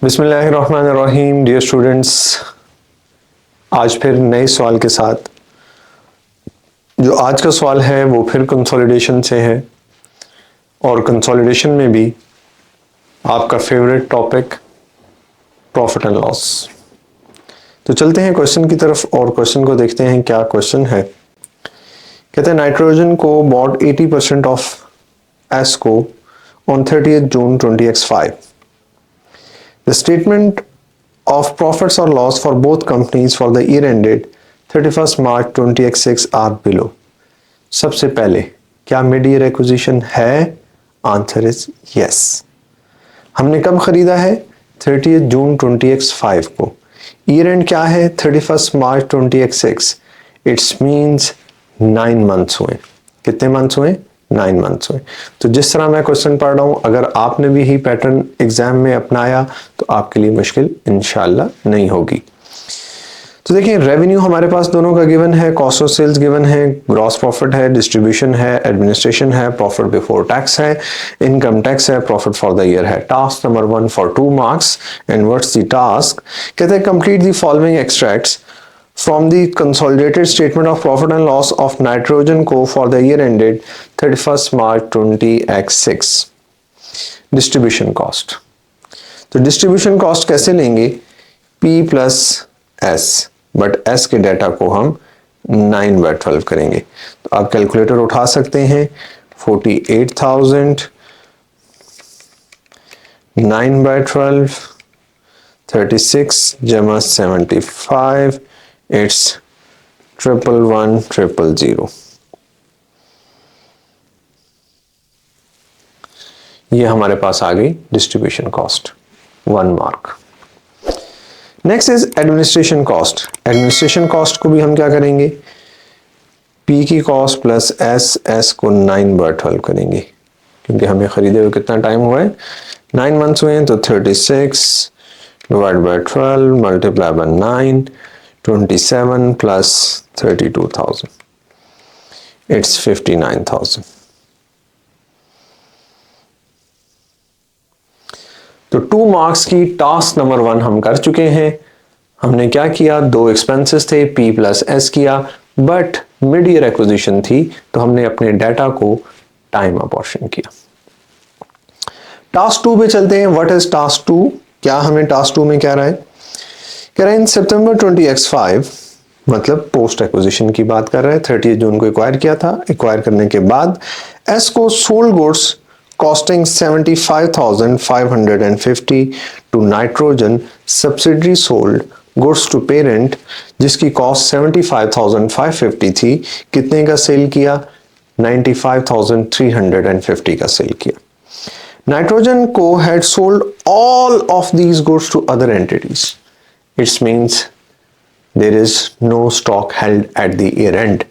बिस्मिल्लाहिर्रहमानिर्रहीम। Dear students, आज फिर नए सवाल के साथ। जो आज का सवाल है वो फिर कंसोलिडेशन से है और कंसोलिडेशन में भी आपका favourite topic profit and loss. तो चलते हैं क्वेश्चन की तरफ और क्वेश्चन को देखते हैं क्या क्वेश्चन है। कहते हैं नाइट्रोजन को बॉट 80% ऑफ एस को on 30th June 20x5। The statement of profits or loss for both companies for the year ended 31st March 20x6 are below। सबसे पहले क्या मिड ईयर एक्विजिशन है? Answer is yes. हमने कब खरीदा है? 30th June 20x5 को। Year and क्या है? 31st March 20x6। It's means 9 months हुए। कितने मंथ्स हुए? 9 मंथ्स हुए। तो जिस तरह मैं क्वेश्चन पढ़ रहा हूं, अगर आपने भी यही पैटर्न एग्जाम में अपनाया तो आपके लिए मुश्किल इंशाल्लाह नहीं होगी। तो देखिए, रेवेन्यू हमारे पास दोनों का गिवन है, कॉस्ट ऑफ सेल्स गिवन है, ग्रॉस प्रॉफिट है, डिस्ट्रीब्यूशन है, एडमिनिस्ट्रेशन है, प्रॉफिट बिफोर टैक्स है, इनकम टैक्स है, प्रॉफिट फॉर द ईयर है। Task number 1 for 2 marks. And what's the task? कहते हैं complete the following extracts from the consolidated statement of profit and loss of Nitrogen Co for the year ended 31st March 20x6। Distribution cost. तो distribution cost कैसे लेंगे? P plus S, but S के data को हम 9/12 करेंगे। तो आप calculator उठा सकते हैं। 48,000 9/12 36 जमा 75 इट्स 111,000। ये हमारे पास आ गई distribution cost, 1 mark. Next is administration cost. Administration cost को भी हम क्या करेंगे? पी की कॉस्ट प्लस एस को 9/12 करेंगे, क्योंकि हमें खरीदे हुए कितना टाइम हुआ है? 9 मंथ्स हुए हैं। तो 36 divide by 12 multiply by 9 27 plus 32,000 it's 59,000। तो 2 मार्क्स की टास्क नंबर 1 हम कर चुके हैं। हमने क्या किया? 2 एक्सपेंसेस थे, P प्लस S किया, बट मिड ईयर एक्विजिशन थी तो हमने अपने डाटा को टाइम अपॉर्शन किया। टास्क 2 पे चलते हैं। What is task 2? क्या हमें टास्क 2 में क्या रहा है? कह रहे हैं इन सितंबर 20x5, मतलब पोस्ट एक्विजिशन की बात कर रहे हैं। 30 जून को एक्वायर किया था। एक्वायर करने के बाद एस को sold goods costing 75,550 to nitrogen subsidiary sold goods to parent, जिसकी कॉस्ट 75,550 थी। कितने का सेल किया? 95,350 का सेल किया। नाइट्रोजन को had sold all of these goods to other entities. It means there is no stock held at the year end।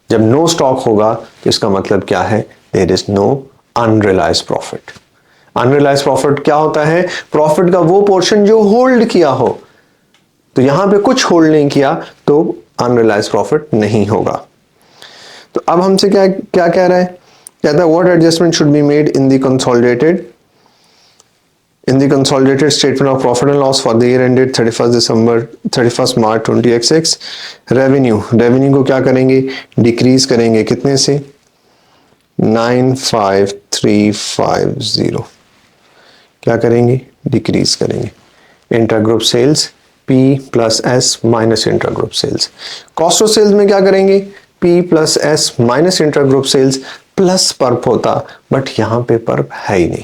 जब no stock होगा तो इसका मतलब क्या है? There is no unrealized profit। Unrealized profit क्या होता है? प्रॉफिट का वो पोर्शन जो होल्ड किया हो। तो यहां पे कुछ होल्ड नहीं किया तो unrealized profit नहीं होगा। तो अब हमसे क्या क्या कह रहा है? कहता है what adjustment should be made in the consolidated statement of profit and loss for the year ended 31st March 20x6। Revenue को क्या करेंगे? डिक्रीज करेंगे। कितने से? 95,350। क्या करेंगे? डिक्रीज करेंगे। Intergroup sales P plus S minus intergroup sales. Cost of sales में क्या करेंगे? P plus S minus intergroup sales plus purp होता, बट यहां पे पर्प है ही नहीं।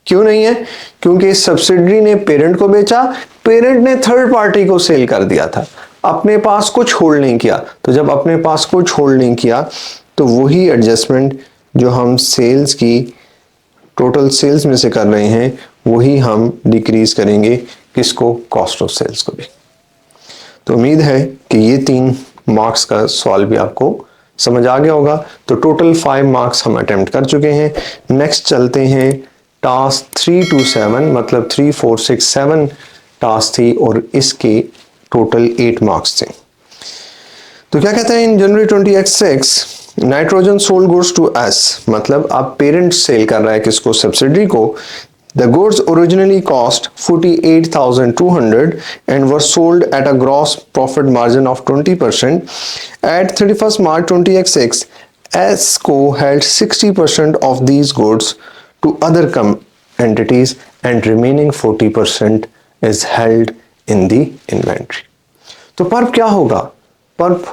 क्यों नहीं है? क्योंकि सब्सिडरी ने पेरेंट को बेचा, पेरेंट ने थर्ड पार्टी को सेल कर दिया था, अपने पास कुछ होल्ड नहीं किया। तो जब अपने पास कुछ होल्ड नहीं किया तो वही एडजस्टमेंट जो हम सेल्स की टोटल सेल्स में से कर रहे हैं वही हम डिक्रीज करेंगे। किसको? कॉस्ट ऑफ सेल्स को भी। तो उम्मीद है कि ये 3 मार्क्स का सवाल भी आपको समझ आ गया होगा। तो टोटल 5 मार्क्स हम अटेम्प्ट कर चुके हैं। नेक्स्ट चलते हैं टास्क 3 to 7, मतलब 3 4 6 7 टास्क थी और इसके टोटल 8 मार्क्स थे। तो क्या कहते हैं? In January 20x6 nitrogen sold goods to S, मतलब आप पेरेंट सेल कर रहा है किसको? सब्सिडरी को The goods originally cost 48,200 and were sold at a gross profit margin of 20%. At 31st March 2026, ESCO held 60% of these goods to other entities and remaining 40% is held in the inventory. तो pulp क्या होगा? Pulp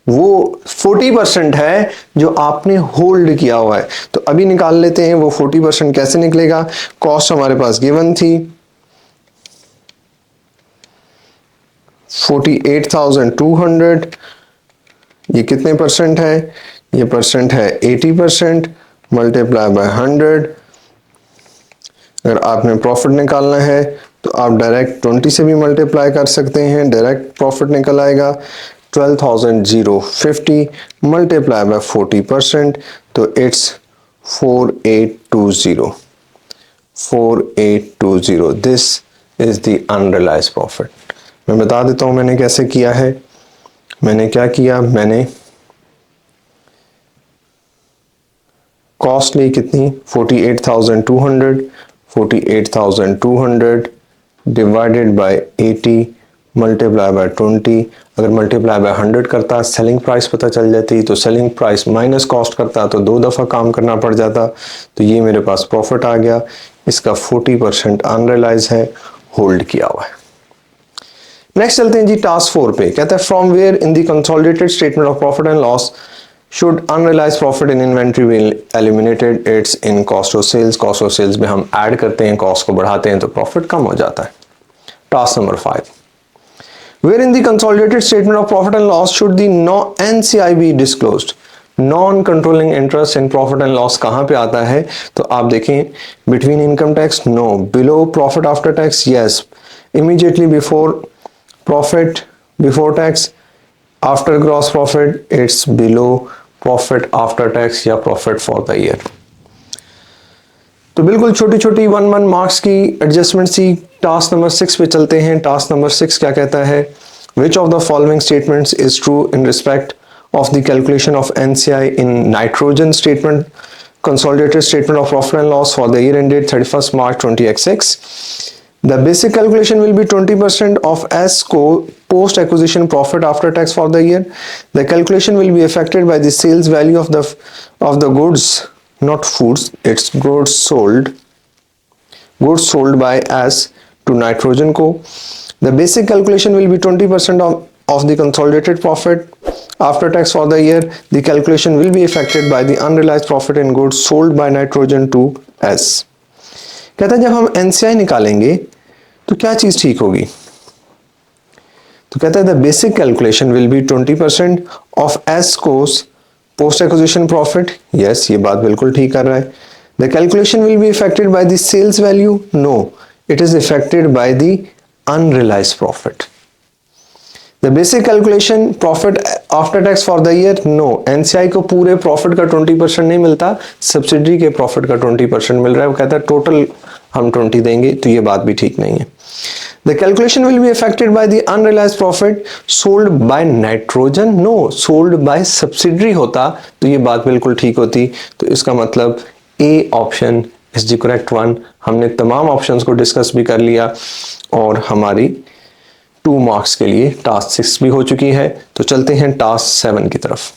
वो 40% है जो आपने hold किया हुआ है। तो अभी निकाल लेते हैं वो 40% कैसे निकलेगा। कॉस्ट हमारे पास गिवन थी 48,200, ये कितने परसेंट है? ये परसेंट है 80%, मल्टीप्लाई बाय 100। अगर आपने प्रॉफिट निकालना है तो आप डायरेक्ट 20 से भी मल्टीप्लाई कर सकते हैं, डायरेक्ट प्रॉफिट निकल आएगा 12,050 मल्टीप्लाई बाय 40%, तो it's 4820। This is the unrealised profit. मैं बता देता हूं मैंने कैसे किया है। मैंने क्या किया, मैंने कॉस्ट ली कितनी 48,200 डिवाइडेड बाय 80 मल्टीप्लाई बाय 20। अगर मल्टीप्लाई बाय 100 करता सेलिंग प्राइस पता चल जाती, तो सेलिंग प्राइस माइनस कॉस्ट करता तो 2 दफा काम करना पड़ जाता। तो ये मेरे पास प्रॉफिट आ गया। इसका 40% अनरियलाइज है, होल्ड किया हुआ है। नेक्स्ट चलते हैं जी टास्क 4 पे। कहता है from where in the consolidated statement of profit and loss should unrealized profit in inventory be eliminated? It's in cost of sales। cost of sales में हम ऐड करते हैं, कॉस्ट को बढ़ाते हैं तो प्रॉफिट कम हो जाता है। Task number 5, where in the consolidated statement of profit and loss should the NCI be disclosed? Non controlling interest in profit and loss कहां पे आता है? तो आप देखें, between income tax no, below profit after tax yes, immediately before profit before tax, after gross profit it's below profit after tax या profit for the year. तो बिल्कुल छोटी छोटी 1 मार्क्स की एडजस्टमेंट थी। टास्क नंबर 6 पे चलते हैं। टास्क नंबर 6 क्या कहता है? विच of the following statements is true in respect of the calculation of NCI in nitrogen statement, consolidated statement of profit and loss for the year ended 31st March 2026. The basic calculation will be 20% of ESCO post acquisition profit after tax for the year. The calculation will be affected by the sales value of the goods, not foods, it's goods sold by S to nitrogen co. The basic calculation will be 20% of the consolidated profit after tax for the year. The calculation will be affected by the unrealized profit in goods sold by nitrogen to S। कहता है जब हम NCI निकालेंगे तो क्या चीज ठीक होगी? तो कहता है the basic calculation will be 20% of ESCO's post acquisition profit। yes, ये बात बिल्कुल ठीक कर रहा है। The calculation will be affected by the sales value। no, it is affected by the unrealized profit। The basic calculation profit after tax for the year no, NCI को पूरे profit का 20% नहीं मिलता, सब्सिडी के प्रॉफिट का 20% मिल रहा है। वो कहता है टोटल हम 20 देंगे, तो ये बात भी ठीक नहीं है। The calculation will be affected by the unrealized profit sold by nitrogen no, sold by subsidiary होता तो ये बात बिल्कुल ठीक होती। तो इसका मतलब A option is the correct one. हमने तमाम ऑप्शंस को डिस्कस भी कर लिया और हमारी 2 मार्क्स के लिए टास्क 6 भी हो चुकी है। तो चलते हैं टास्क 7 की तरफ।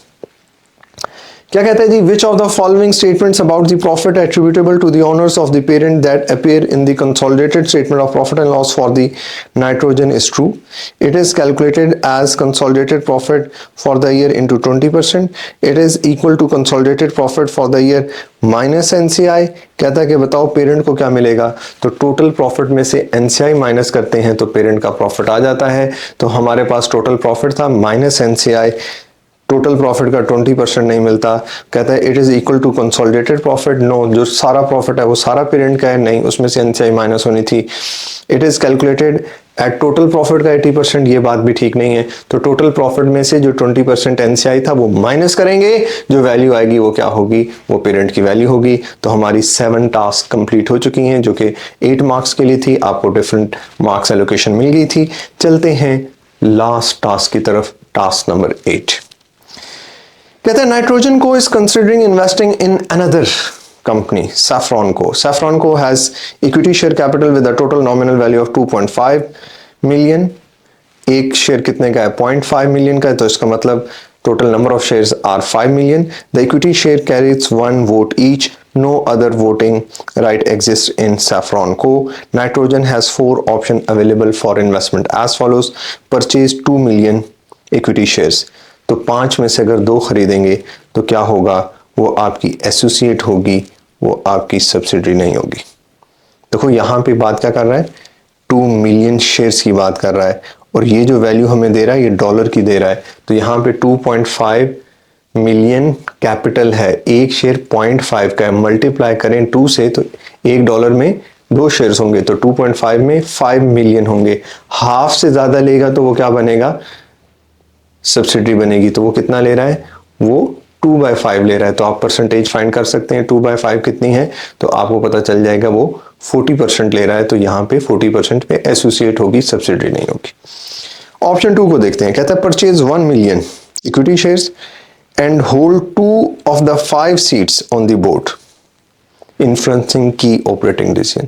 क्या कहता है जी? Which of the following statements about the profit attributable to the owners of the parent that appear in the consolidated statement of profit and loss for the nitrogen is true? It is calculated as consolidated profit for the year into 20%। It is equal to consolidated profit for the year minus NCI। कहता है कि बताओ parent को क्या मिलेगा? तो total profit में से NCI माइनस करते हैं तो पेरेंट का प्रॉफिट आ जाता है। तो हमारे पास टोटल प्रॉफिट था माइनस NCI, टोटल प्रॉफिट का 20% नहीं मिलता। कहता है it is equal to consolidated profit. No, जो सारा प्रॉफिट है वो सारा पेरेंट का है, नहीं, उसमें से NCI माइनस होनी थी। It is calculated at total profit का 80%, ये बात भी ठीक नहीं है। तो टोटल प्रॉफिट में से जो 20% NCI था वो माइनस करेंगे, जो वैल्यू आएगी वो क्या होगी? वो पेरेंट की वैल्यू होगी। तो हमारी 7 टास्क कंप्लीट हो चुकी हैं जो कि 8 मार्क्स के लिए थी। आपको डिफरेंट मार्क्स एलोकेशन मिल गई थी। चलते हैं लास्ट टास्क की तरफ, टास्क नंबर 8। कहते हैं नाइट्रोजन को is considering investing in another company, Saffron Co has equity share capital with a total nominal value of 2.5 million. एक शेयर कितने का है? 0.5 मिलियन का है, तो इसका मतलब total number of shares are 5 million. The equity share carries 1 vote each. No other voting right exists in Saffron Co. Nitrogen has 4 options available for investment as follows. Purchase 2 million equity shares. तो 5 में से अगर 2 खरीदेंगे तो क्या होगा? वो आपकी एसोसिएट होगी, वो आपकी सब्सिडरी नहीं होगी। देखो यहाँ पे बात क्या कर रहा है? 2 मिलियन शेयर्स की बात कर रहा है, और ये जो वैल्यू हमें दे रहा है ये डॉलर की दे रहा है। तो यहाँ पे 2.5 मिलियन कैपिटल है, एक शेयर 0.5 का है, मल्टीप्लाई करें 2 से तो $1 में 2 शेयर्स होंगे, तो 2.5 में 5 मिलियन होंगे। हाफ से ज्यादा लेगा तो वो क्या बनेगा? सब्सिडी बनेगी। तो वो कितना ले रहा है? वो 2/5 ले रहा है। तो आप परसेंटेज फाइंड कर सकते हैं 2/5 कितनी है, तो आपको पता चल जाएगा वो 40% ले रहा है। तो यहाँ पे 40% पे एसोसिएट होगी, सब्सिडी नहीं होगी। ऑप्शन 2 को देखते हैं। कहता है purchase 1 million equity shares and hold 2 of the 5 seats on the board influencing की ऑपरेटिंग डिसीजन।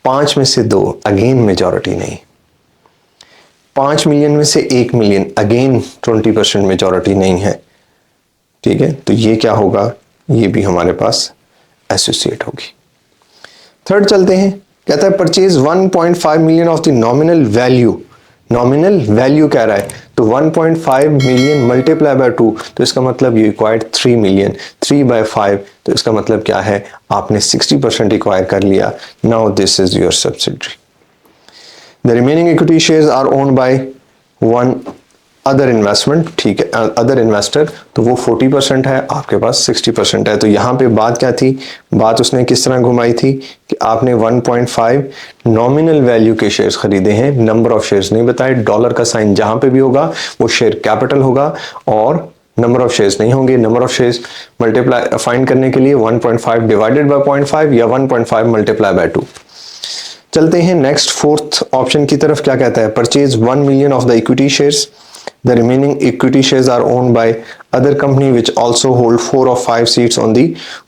5 में से 2, अगेन मेजॉरिटी नहीं। 5 मिलियन में से 1 मिलियन, अगेन 20% मेजॉरिटी नहीं है। ठीक है, तो ये क्या होगा? ये भी हमारे पास एसोसिएट होगी। थर्ड चलते हैं। कहता है purchase 1.5 million of the nominal value. Nominal value कह रहा है, तो 1.5 मिलियन मल्टीप्लाई बाय 2, तो इसका मतलब ये एक्वायर्ड 3 मिलियन। 3/5, तो इसका मतलब क्या है? आपने 60% एक्वायर कर लिया। Now this is your subsidiary. The remaining equity shares are owned by one other investment. ठीक है, अदर इन्वेस्टर, तो वो 40% है, आपके पास 60% है। तो यहाँ पे बात क्या थी? बात उसने किस तरह घुमाई थी कि आपने 1.5 नॉमिनल वैल्यू के शेयर्स खरीदे हैं, नंबर ऑफ शेयर्स नहीं बताए। डॉलर का साइन जहां पे भी होगा वो शेयर कैपिटल होगा और नंबर ऑफ शेयर्स नहीं होंगे। Number of shares multiply find करने के लिए 1.5 डिवाइडेड बाय 0.5 या 1.5 मल्टीप्लाई बाय 2। चलते हैं नेक्स्ट फोर्थ ऑप्शन की तरफ। क्या कहता है? Purchase 1 million of the equity shares. The remaining equity shares are owned by other company which also hold 4 of 5 seats on the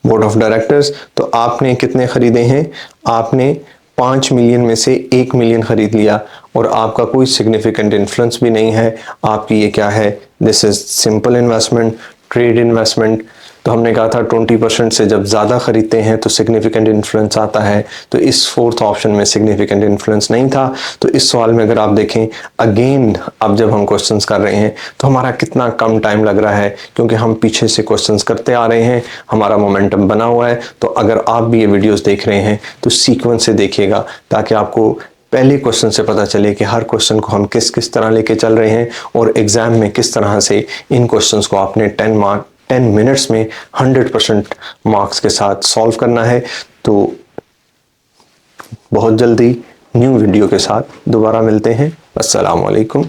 board of directors. तो आपने कितने खरीदे हैं? आपने 5 मिलियन में से 1 मिलियन खरीद लिया और आपका कोई सिग्निफिकेंट इन्फ्लुएंस भी नहीं है। आपकी ये क्या है? This is simple investment, trade investment. तो हमने कहा था 20% से जब ज़्यादा खरीदते हैं तो सिग्निफिकेंट इन्फ्लुएंस आता है। तो इस फोर्थ ऑप्शन में सिग्निफिकेंट इन्फ्लुएंस नहीं था। तो इस सवाल में अगर आप देखें अगेन, अब जब हम क्वेश्चंस कर रहे हैं तो हमारा कितना कम टाइम लग रहा है, क्योंकि हम पीछे से क्वेश्चंस करते आ रहे हैं, हमारा मोमेंटम बना हुआ है। तो अगर आप भी ये वीडियोज़ देख रहे हैं तो सीक्वेंस से देखिएगा, ताकि आपको पहले क्वेश्चन से पता चले कि हर क्वेश्चन को हम किस किस तरह लेके चल रहे हैं और एग्जाम में किस तरह से इन क्वेश्चंस को आपने 10 मिनट्स में 100% मार्क्स के साथ सॉल्व करना है। तो बहुत जल्दी न्यू वीडियो के साथ दोबारा मिलते हैं। अस्सलाम वालेकुम।